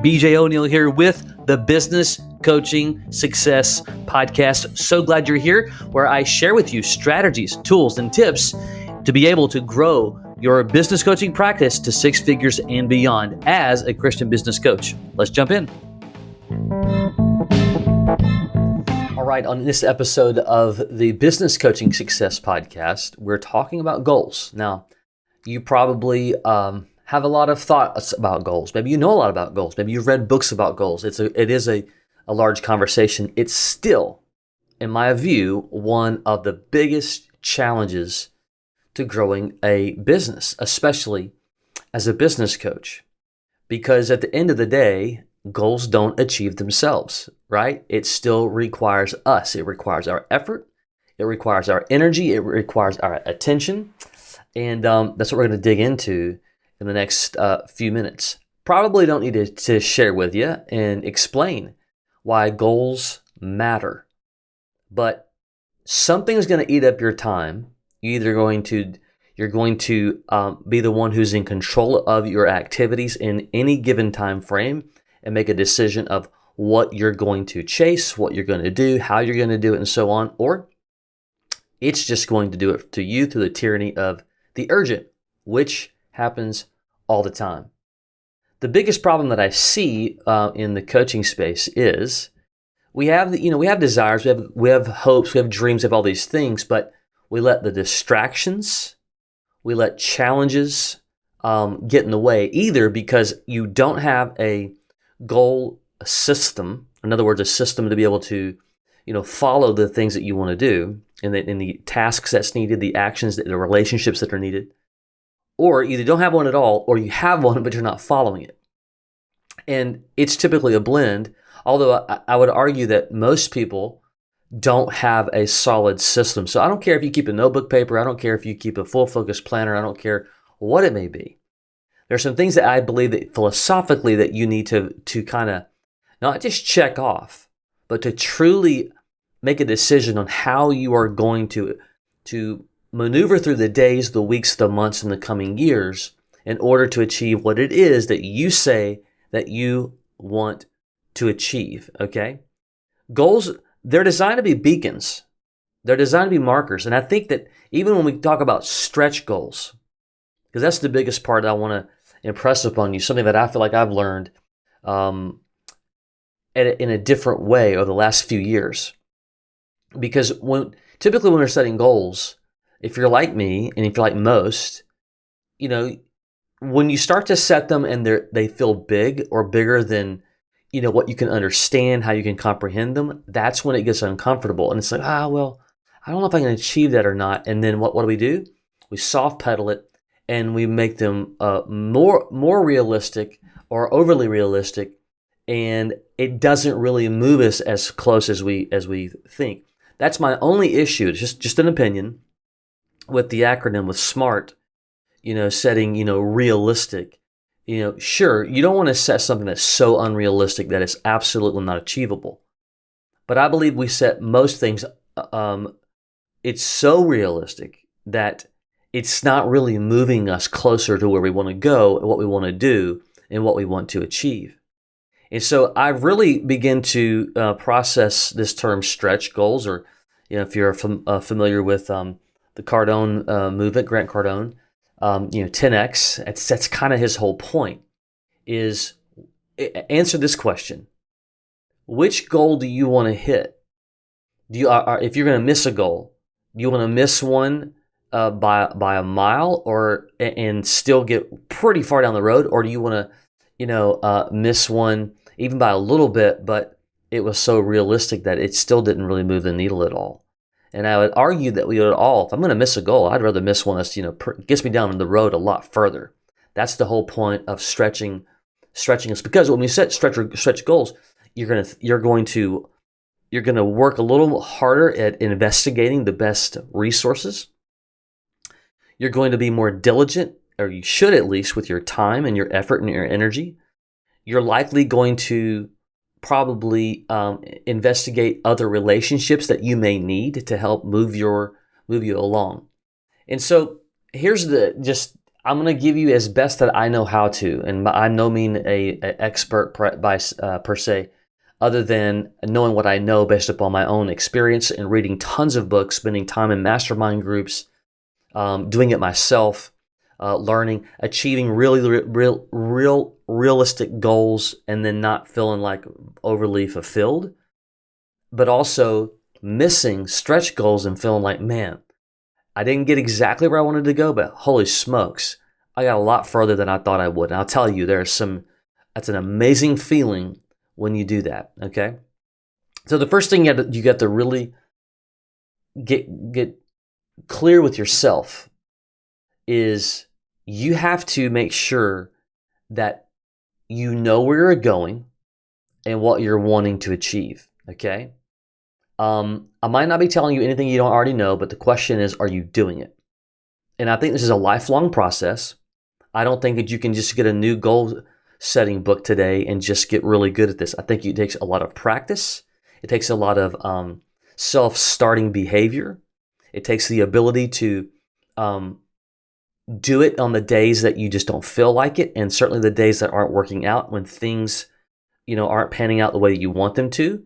BJ O'Neill here with the Business Coaching Success Podcast. So glad you're here, where I share with you strategies, tools, and tips to be able to grow your business coaching practice to six figures and beyond as a Christian business coach. Let's jump in. All right, on this episode of the Business Coaching Success Podcast, we're talking about goals. Now, you probably have a lot of thoughts about goals. Maybe you know a lot about goals. Maybe you've read books about goals. It is a large conversation. It's still, in my view, one of the biggest challenges to growing a business, especially as a business coach. Because at the end of the day, goals don't achieve themselves, right? It still requires us. It requires our effort. It requires our energy. It requires our attention. And that's what we're going to dig into in the next few minutes. Probably don't need to share with you and explain why goals matter. But something's going to eat up your time. You're going to be the one who's in control of your activities in any given time frame and make a decision of what you're going to chase, what you're going to do, how you're going to do it, and so on. Or it's just going to do it to you through the tyranny of the urgent, which happens all the time. The biggest problem that I see in the coaching space is we have desires, we have hopes, we have dreams, we have all these things, but we let the distractions, we let challenges get in the way, either because you don't have a goal system, in other words, a system to be able to follow the things that you want to do, and the tasks that's needed, the actions, the relationships that are needed. Or either don't have one at all, or you have one, but you're not following it. And it's typically a blend, although I would argue that most people don't have a solid system. So I don't care if you keep a notebook paper, I don't care if you keep a full focus planner, I don't care what it may be. There's some things that I believe that philosophically that you need to kind of not just check off, but to truly make a decision on how you are going to maneuver through the days, the weeks, the months, and the coming years in order to achieve what it is that you say that you want to achieve, okay? Goals, they're designed to be beacons. They're designed to be markers. And I think that even when we talk about stretch goals, because that's the biggest part that I want to impress upon you, something that I feel like I've learned in a different way over the last few years. Because typically when we're setting goals, if you're like me, and if you're like most, when you start to set them and they feel big or bigger than, what you can understand, how you can comprehend them, that's when it gets uncomfortable. And it's like, well, I don't know if I can achieve that or not. And then what do? We soft pedal it and we make them more realistic or overly realistic. And it doesn't really move us as close as we think. That's my only issue. It's just an opinion with the acronym with SMART, setting, realistic. Sure, you don't want to set something that's so unrealistic that it's absolutely not achievable. But I believe we set most things, it's so realistic that it's not really moving us closer to where we want to go and what we want to do and what we want to achieve. And so I really begin to process this term stretch goals, or, if you're familiar with the Cardone movement, Grant Cardone, 10X, that's kind of his whole point, is answer this question. Which goal do you want to hit? If you're going to miss a goal, do you want to miss one by a mile and still get pretty far down the road? Or do you want to, miss one even by a little bit, but it was so realistic that it still didn't really move the needle at all? And I would argue that we would all, if I'm going to miss a goal, I'd rather miss one that's, gets me down the road a lot further. That's the whole point of stretching us. Because when we set stretch goals, you're going to work a little harder at investigating the best resources. You're going to be more diligent, or you should at least, with your time and your effort and your energy. You're likely going to probably investigate other relationships that you may need to help move you along. And so here's I'm going to give you as best that I know how to, and I'm no mean a expert per se, other than knowing what I know based upon my own experience and reading tons of books, spending time in mastermind groups, doing it myself, learning, achieving really realistic goals, and then not feeling like overly fulfilled, but also missing stretch goals and feeling like, man, I didn't get exactly where I wanted to go, but holy smokes, I got a lot further than I thought I would. And I'll tell you, that's an amazing feeling when you do that. Okay. So the first thing you got to really get clear with yourself is you have to make sure that you know where you're going and what you're wanting to achieve. Okay. I might not be telling you anything you don't already know, but the question is, are you doing it? And I think this is a lifelong process. I don't think that you can just get a new goal setting book today and just get really good at this. I think it takes a lot of practice. It takes a lot of self-starting behavior. It takes the ability to do it on the days that you just don't feel like it, and certainly the days that aren't working out, when things, aren't panning out the way you want them to.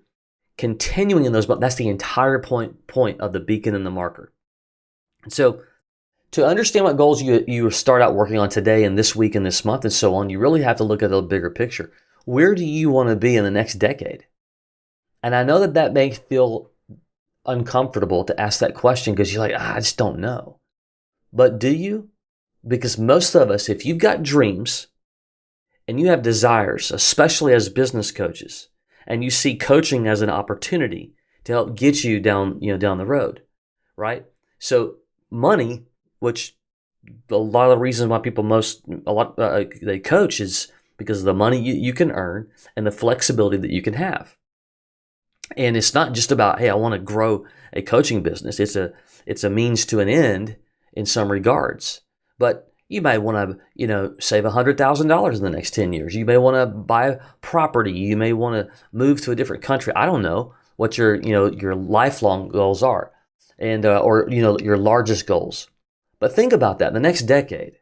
Continuing in those, but that's the entire point of the beacon and the marker. And so to understand what goals you start out working on today and this week and this month and so on, you really have to look at the bigger picture. Where do you want to be in the next decade? And I know that may feel uncomfortable to ask that question because you're like, I just don't know. But do you? Because most of us, if you've got dreams and you have desires, especially as business coaches, and you see coaching as an opportunity to help get you down the road, right? So money, which a lot of the reasons why people they coach is because of the money you can earn and the flexibility that you can have. And it's not just about, hey, I want to grow a coaching business. It's a means to an end in some regards. But you may want to, save $100,000 in the next 10 years. You may want to buy property. You may want to move to a different country. I don't know what your lifelong goals are, and or your largest goals. But think about that in the next decade.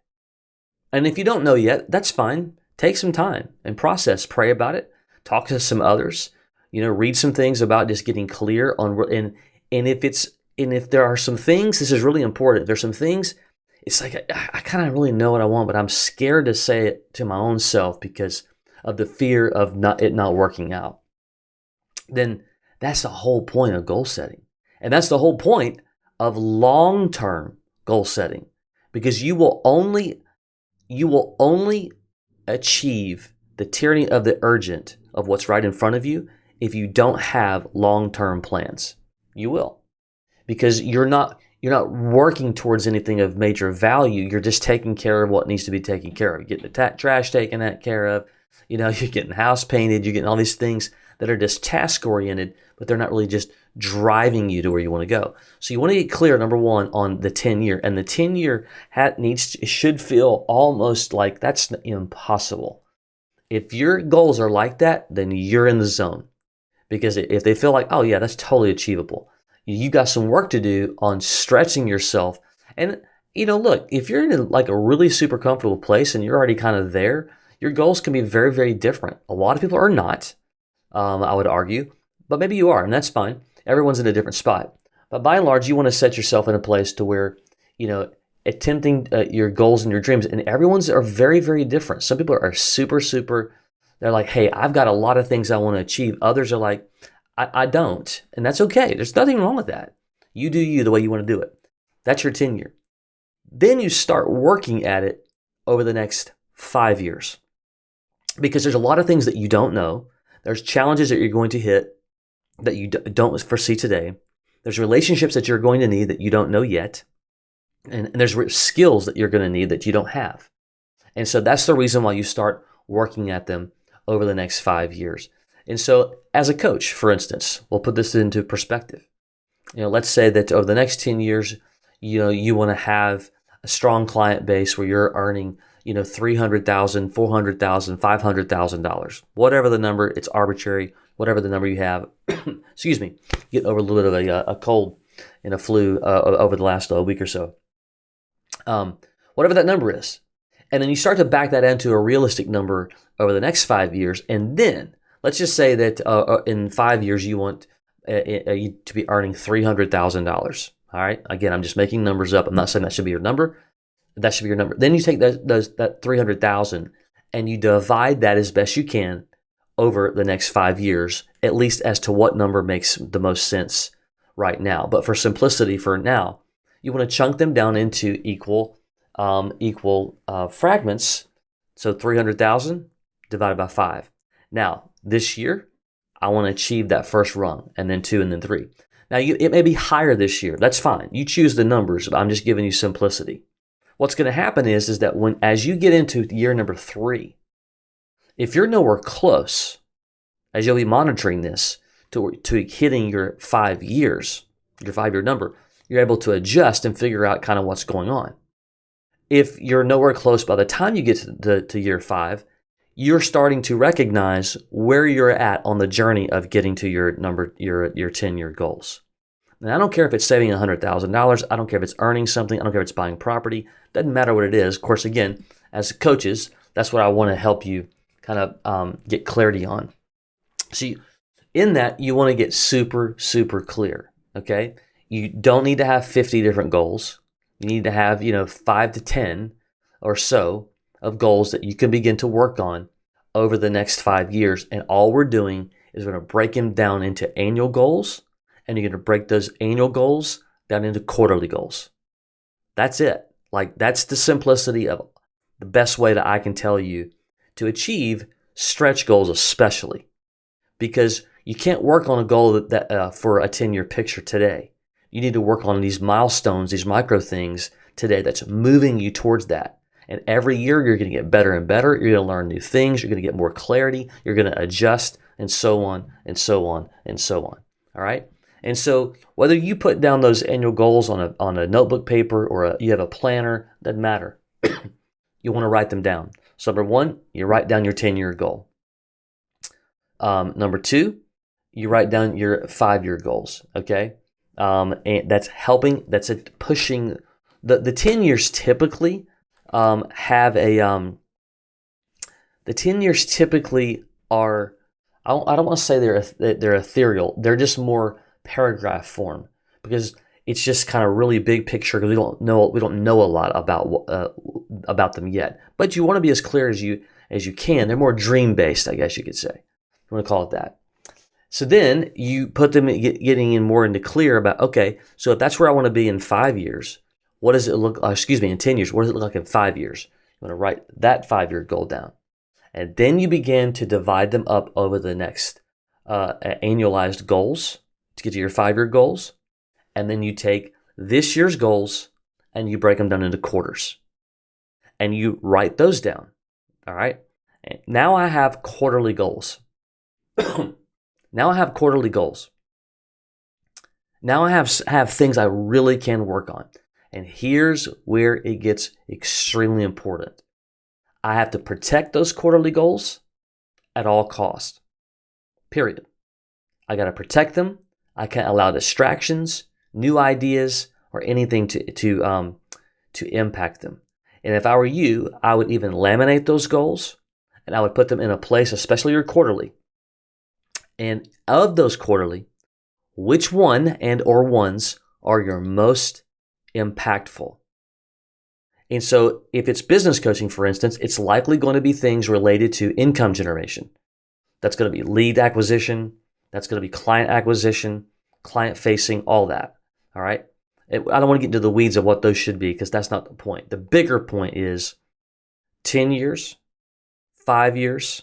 And if you don't know yet, that's fine. Take some time and process. Pray about it. Talk to some others. Read some things about just getting clear on and if there are some things, this is really important. There's some things. It's like, I kind of really know what I want, but I'm scared to say it to my own self because of the fear of it not working out. Then that's the whole point of goal setting. And that's the whole point of long-term goal setting, because you will only achieve the tyranny of the urgent of what's right in front of you if you don't have long-term plans. You will, because you're not working towards anything of major value. You're just taking care of what needs to be taken care of. You're getting the trash taken care of. You're getting the house painted. You're getting all these things that are just task-oriented, but they're not really just driving you to where you want to go. So you want to get clear, number one, on the 10-year. And the 10-year should feel almost like that's impossible. If your goals are like that, then you're in the zone. Because if they feel like, oh yeah, that's totally achievable, you got some work to do on stretching yourself. And, look, if you're in like a really super comfortable place and you're already kind of there, your goals can be very, very different. A lot of people are not, I would argue, but maybe you are, and that's fine. Everyone's in a different spot. But by and large, you want to set yourself in a place to where, attempting your goals and your dreams, and everyone's are very, very different. Some people are super, super, they're like, hey, I've got a lot of things I want to achieve. Others are like, I don't. And that's okay. There's nothing wrong with that. You do you the way you want to do it. That's your 10-year. Then you start working at it over the next 5 years. Because there's a lot of things that you don't know. There's challenges that you're going to hit that you don't foresee today. There's relationships that you're going to need that you don't know yet. And there's skills that you're going to need that you don't have. And so that's the reason why you start working at them over the next 5 years. And so as a coach, for instance, we'll put this into perspective. Let's say that over the next 10 years, you want to have a strong client base where you're earning, $300,000, $400,000, $500,000, whatever the number. It's arbitrary, whatever the number you have. Excuse me, getting over a little bit of a cold and a flu over the last week or so. whatever that number is. And then you start to back that into a realistic number over the next 5 years. And then let's just say that in 5 years, you want to be earning $300,000. All right. Again, I'm just making numbers up. I'm not saying that should be your number. That should be your number. Then you take that 300,000 and you divide that as best you can over the next 5 years, at least as to what number makes the most sense right now. But for simplicity, for now, you want to chunk them down into equal fragments. So 300,000 divided by 5. Now, this year, I want to achieve that first rung, and then 2, and then 3. Now, it may be higher this year. That's fine. You choose the numbers, but I'm just giving you simplicity. What's going to happen is that as you get into year number 3, if you're nowhere close, as you'll be monitoring this to hitting your 5 years, your 5-year number, you're able to adjust and figure out kind of what's going on. If you're nowhere close by the time you get to year 5, you're starting to recognize where you're at on the journey of getting to your 10-year goals. And I don't care if it's saving $100,000. I don't care if it's earning something. I don't care if it's buying property. Doesn't matter what it is. Of course, again, as coaches, that's what I want to help you kind of get clarity on. So in that, you want to get super, super clear, okay? You don't need to have 50 different goals. You need to have, 5 to 10 or so of goals that you can begin to work on over the next 5 years. And all we're doing is we're going to break them down into annual goals, and you're going to break those annual goals down into quarterly goals. That's it. Like, that's the simplicity of the best way that I can tell you to achieve stretch goals, especially because you can't work on a goal that for a 10-year picture today. You need to work on these milestones, these micro things today that's moving you towards that. And every year you're going to get better and better. You're going to learn new things. You're going to get more clarity. You're going to adjust, and so on and so on and so on. All right. And so whether you put down those annual goals on a notebook paper or you have a planner, doesn't matter. You want to write them down. So number 1, you write down your 10-year goal. Number 2, you write down your 5-year goals. Okay. And that's helping. That's pushing. The 10 years typically have a. The 10 years typically are. I don't want to say they're ethereal. They're just more paragraph form because it's just kind of really big picture because we don't know a lot about them yet. But you want to be as clear as you can. They're more dream based, I guess you could say. You want to call it that. So then you put them getting in more into clear about, okay, so if that's where I want to be in 5 years, what does it look, in 10 years, what does it look like in 5 years? You want to write that 5-year goal down. And then you begin to divide them up over the next annualized goals to get to your 5-year goals. And then you take this year's goals and you break them down into quarters. And you write those down. All right. And now I have quarterly goals. Now I have quarterly goals. Now I have things I really can work on. And here's where it gets extremely important. I have to protect those quarterly goals at all costs. Period. I got to protect them. I can't allow distractions, new ideas, or anything to impact them. And if I were you, I would even laminate those goals and I would put them in a place, especially your quarterly. And of those quarterly, which one and or ones are your most impactful? And so if it's business coaching, for instance, it's likely going to be things related to income generation. That's going to be lead acquisition. That's going to be client acquisition, client facing, all that. All right. I don't want to get into the weeds of what those should be because that's not the point. The bigger point is 10 years, 5 years,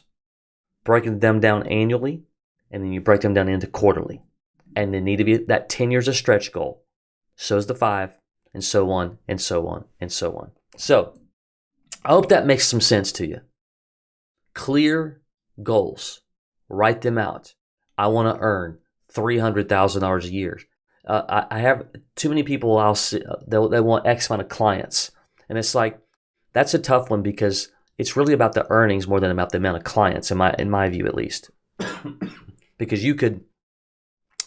breaking them down annually, and then you break them down into quarterly. And they need to be that 10 years a stretch goal. So is the 5, and so on, and so on, and so on. So I hope that makes some sense to you. Clear goals. Write them out. I want to earn $300,000 a year. I have too many people I'll see, they want X amount of clients. And it's like, that's a tough one because it's really about the earnings more than about the amount of clients, in my view at least. Because you could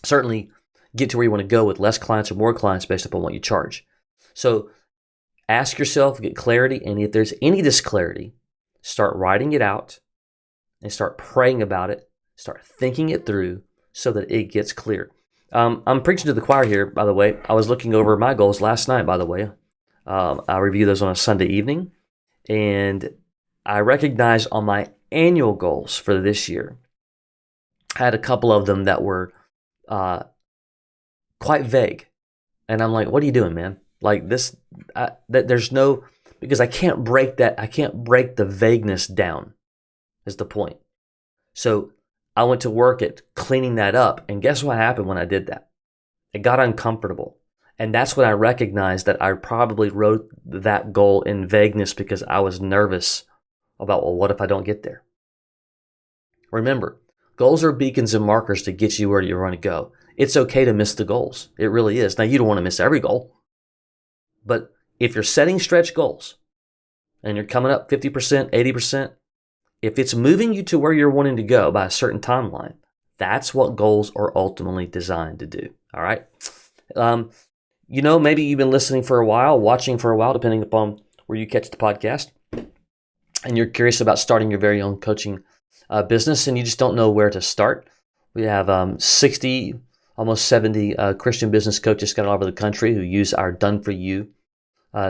certainly get to where you want to go with less clients or more clients based upon what you charge. So Ask yourself, get clarity, and if there's any disclarity, start writing it out and start praying about it, start thinking it through so that it gets clear. I'm preaching to the choir here, by the way. I was looking over my goals last night, by the way. I review those on a Sunday evening, and I recognized on my annual goals for this year, I had a couple of them that were quite vague. And I'm like, what are you doing, man? Like this, there's no, because I can't break that. I can't break the vagueness down is the point. So I went to work at cleaning that up. And guess what happened when I did that? It got uncomfortable. And that's when I recognized that I probably wrote that goal in vagueness because I was nervous about, well, what if I don't get there? Remember, goals are beacons and markers to get you where you want to go. It's okay to miss the goals. It really is. Now, you don't want to miss every goal. But if you're setting stretch goals and you're coming up 50%, 80%, if it's moving you to where you're wanting to go by a certain timeline, that's what goals are ultimately designed to do. All right. Maybe you've been listening for a while, watching for a while, depending upon where you catch the podcast, and you're curious about starting your very own coaching business, and you just don't know where to start. We have 60, almost 70 Christian business coaches scattered all over the country who use our Done For You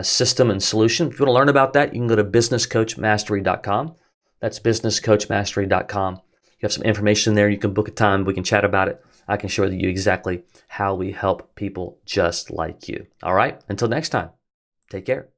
system and solution. If you want to learn about that, you can go to businesscoachmastery.com. That's businesscoachmastery.com. You have some information there. You can book a time. We can chat about it. I can share with you exactly how we help people just like you. All right. Until next time, take care.